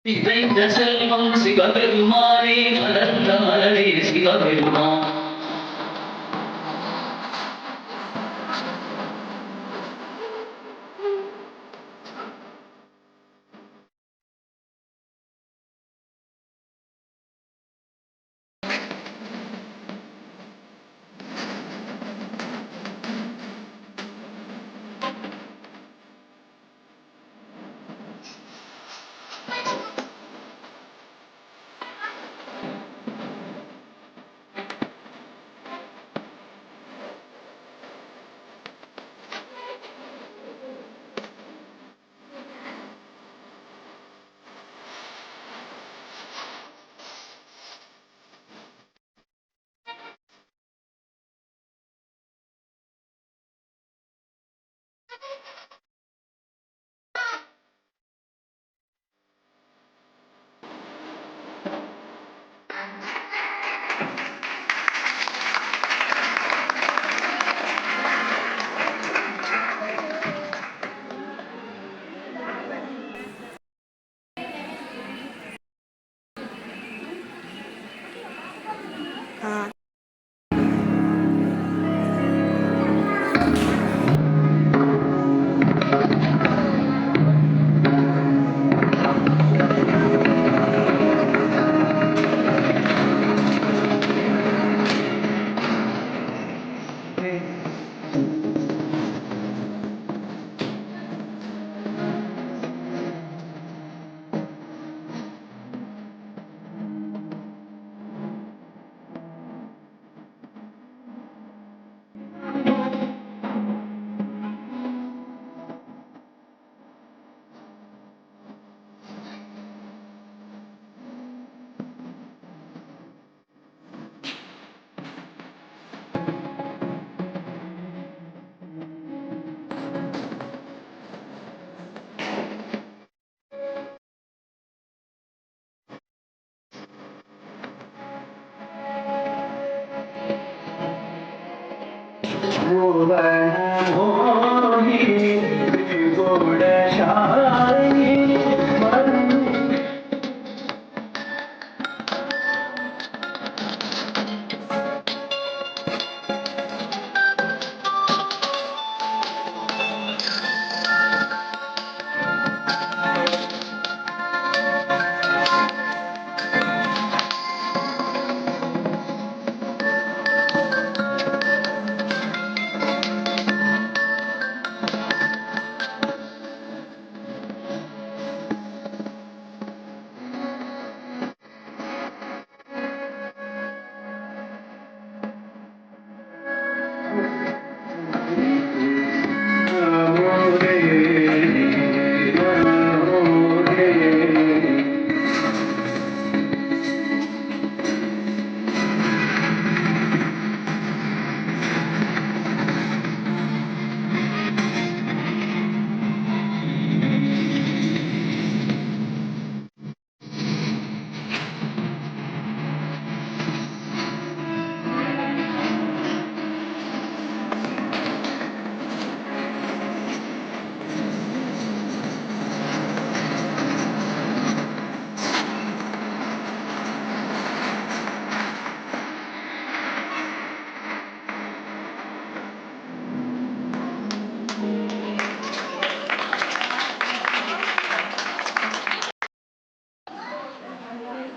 நிறைந்த செல்வம் சிவபெருமானே வளர்ந்த மலரே சிவபெருமான்.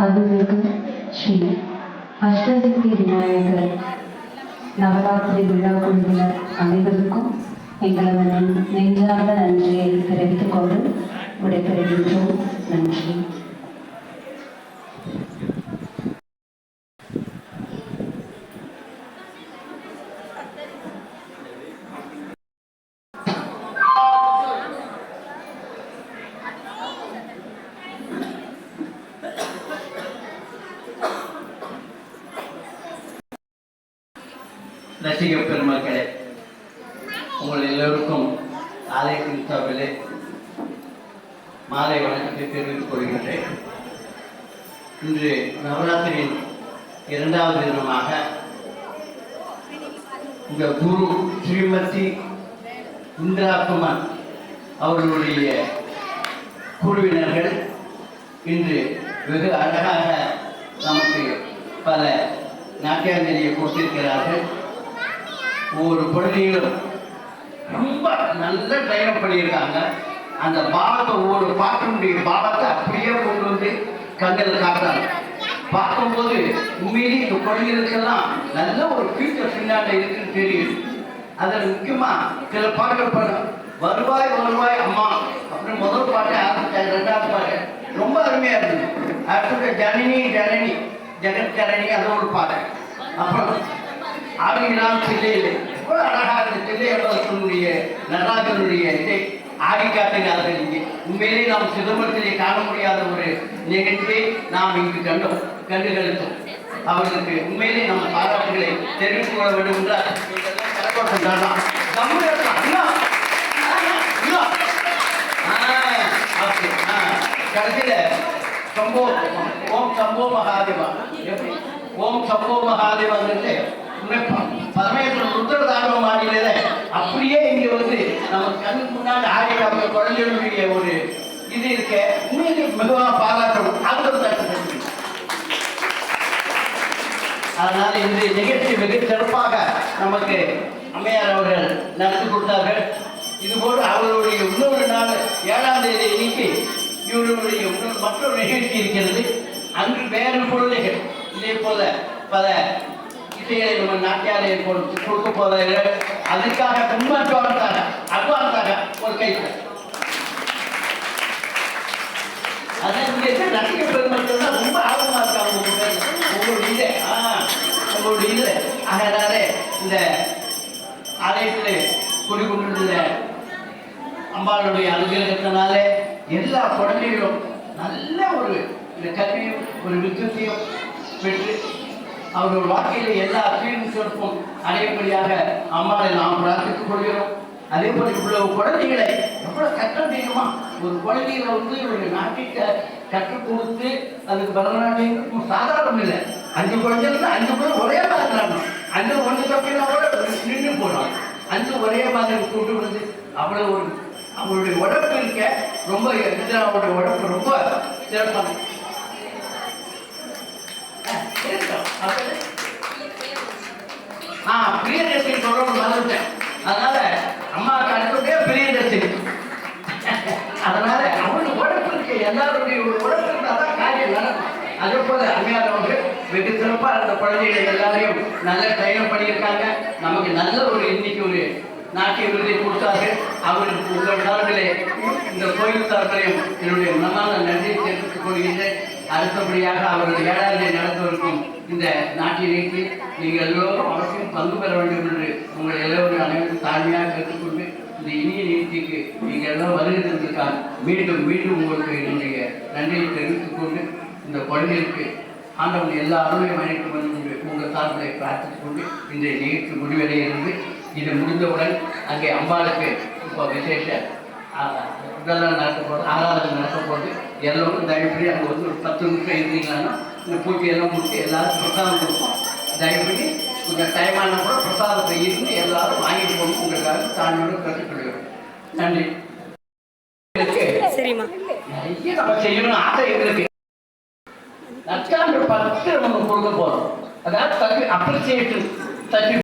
அருள்மிகு ஸ்ரீ அஷ்டசித்தி விநாயகர் நவராத்திரி விழா குழுவினர் அனைவருக்கும் எங்களது நெஞ்சார்ந்த நன்றியை தெரிவித்துக் கொண்டு விடைபெறுகின்றோம். நன்றி. ரசிக பெருமக்களே, உங்கள் எல்லோருக்கும் ஆலயத்தின் சார்பிலே மாலை வணக்கத்தை தெரிவித்துக் கொள்கின்றேன். இன்று நவராத்திரியின் 2வது தினமாக இந்த குரு ஸ்ரீமதி இந்திரா குமார் அவர்களுடைய குழுவினர்கள் இன்று வெகு அழகாக நமக்கு பல நாட்டியாஞ்சலியை கொடுத்திருக்கிறார்கள். ஒவ்வொரு பொழுதிலும் ரொம்ப நல்ல ட்ரைனப் பண்ணியிருக்காங்க. அந்த பாவத்தை ஒவ்வொரு பாட்டினுடைய பாவத்தை அப்படியே கொண்டு வந்து கண்ணில் காட்டுறாங்க. பார்க்கும்போது உண்மையிலே இந்த குழந்தைகளுக்கெல்லாம் நல்ல ஒரு ஃபியூச்சர் பின்னாடி இருக்குன்னு தெரியுது. அதில் முக்கியமாக சில பாடல்கள் பண்ண வருவாய் வருவாய் அம்மா அப்படின்னு முதல் பாட்டை ஆரம்பித்தாங்க. ரெண்டாவது பாட்டு ரொம்ப அருமையாக இருந்தது. அடுத்தது ஜனனி ஜனனி ஜெகத் ஜனனி அது ஒரு பாட்டு. அப்புறம் ஆடினான் தில்லையில் எவ்வளோ அழகாக இருந்த தில்லையம்பலத்தினுடைய நடராஜனுடைய இதை ஆடி காட்டினார்கள். இங்கே உண்மையிலே நாம் சிதம்பரத்திலே காண முடியாத ஒரு நிகழ்ச்சியை நாம் இங்கு கண்டுகளித்தோம். அவர்களுக்கு உண்மையிலே நம்ம பாராட்டுகளை தெரிவித்துக் கொள்ள வேண்டும் என்றால் கடைசியில் சம்போ ஓம் சம்போ மகாதேவா எப்படி ஓம் சம்போ மகாதேவான்னு பரமேஸ்வரன் ருத்ரதாண்டவம் ஆடினத அப்படியே இங்க வந்து நம்ம கண்ணுக்கு முன்னாடி ஆடி காப்ப குழந்தைகளுடைய ஒரு இது இருக்க உண்மையிலே மிகவும் பாராட்டணும். அதனால இந்த நிகழ்ச்சி மிக சிறப்பாக நமக்கு அம்மையார் அவர்கள் நடத்தி கொடுத்தார்கள். இதுபோல் அவர்களுடைய இன்னொரு நாள் 7ஆம் தேதி இன்னைக்கு இவர்களுடைய மற்றொரு நிகழ்ச்சி இருக்கிறது. அன்று வேறு குழந்தைகள் இதே போல பல இசைகளை நம்ம நாட்டியாரை கொடுக்க போறார்கள். அதுக்காக ரொம்ப அட்வான்ஸாக ஒரு கை அதான் இங்க ரசிக பெருமக்கள் தான் ரொம்ப ஆர்வமா இருக்காங்க. உங்களுடைய இது அதனால இந்த ஆலயத்தில் குடிக்கொண்டிருந்த அம்பாளுடைய அனுகிரகத்தினால எல்லா குழந்தைகளும் நல்ல ஒரு இந்த கல்வியும் ஒரு விருத்தியும் பெற்று அவர்கள் வாழ்க்கையில் எல்லா சீரும் சிறப்பும் அடையபடியாக அம்மாவை நாம் பிரார்த்தித்துக் கொள்கிறோம். அதே போல இவ்வளவு குழந்தைகளை எவ்வளவு கஷ்டம் தெரியுமா? ஒரு குழந்தைகளை வந்து ஒரு நாட்டுக்கு கற்றுக் கொடுத்து அதுக்கு பரதநாட்டியம் சாதாரணம் இல்லை. 5 குழந்தைகள் 5 பேரும் ஒரே மாதிரி நடணும். 5 ஒன்று தப்பினா கூட நின்று போடுறாங்க. 5 ஒரே மாதிரி கூட்டு வந்து அவ்வளவு ஒரு அவங்களுடைய உடம்பு இருக்க ரொம்ப அவருடைய உடம்பு ரொம்ப சிறப்பான பிரியதர்ஷினி சொல்றோம் மறந்துட்டேன். அதனால அம்மாவுக்கு அடுத்ததே பிரியதர்ஷினி. அதனால அவனுடைய உடம்பு இருக்கு எல்லாருடைய உடம்பு இருந்தாதான் காரியம் நடக்கும். அதே போல அம்மையார் வெகு சிறப்பாக அந்த குழந்தைகளை எல்லாரையும் நல்ல ட்ரைனப் பண்ணியிருக்காங்க. நமக்கு நல்ல ஒரு இன்னைக்கு ஒரு நாட்டிய விருதை கொடுத்தார்கள். அவர்களுக்கு உங்கள் சார்பிலே இந்த கோயில் சார்பிலையும் என்னுடைய மனமான நன்றியை தெரிவித்துக் கொள்கின்றேன். அடுத்தபடியாக அவர்கள் 7ஆம் தேதி நடத்தவிருக்கும் இந்த நாட்டிய நிகழ்ச்சி நீங்கள் எல்லோரும் அவசியம் பங்கு பெற வேண்டும் என்று உங்கள் எல்லோரும் அனைவரும் தாழ்மையாக கேட்டுக்கொண்டு இந்த இனிய நிகழ்ச்சிக்கு நீங்கள் எல்லாம் வருகிறதற்காக மீண்டும் உங்களுக்கு என்னுடைய நன்றியை தெரிவித்துக் கொண்டு இந்த குழந்தைகளுக்கு ஆண்டவன் எல்லா அருளையும் அழைக்கும் என்று உங்கள் சார்பிலை பிரார்த்தித்துக் கொண்டு இந்த நிகழ்ச்சி முடிவடையிலிருந்து இது முடிந்தவுடன் அங்கே அம்பாளுக்கு இப்போ விசேஷ இதெல்லாம் நடக்க போகிறது, ஆராதனை நடக்க போகிறது. எல்லோரும் தயவுப்படி அங்கே வந்து ஒரு 10 நிமிஷம் இருந்தீங்கன்னா இந்த பூஜையெல்லாம் முடிச்சு எல்லாரும் பிரசாதம் கொடுப்போம். தயவுப்படி கொஞ்சம் டைமான கூட பிரசாதத்தை இருந்து எல்லாரும் வாங்கிட்டு போகணும். உங்களுக்காக தாழ்மையோடு கற்றுக்கொள்கிறோம். நன்றி. சரிம்மா. நிறைய நம்ம செய்யணும்னு ஆசை எங்களுக்கு. நற்சான்று 10 நம்ம கொடுக்க போகிறோம். அதாவது அப்ரிசியேஷன் சர்டிஃபிகேட்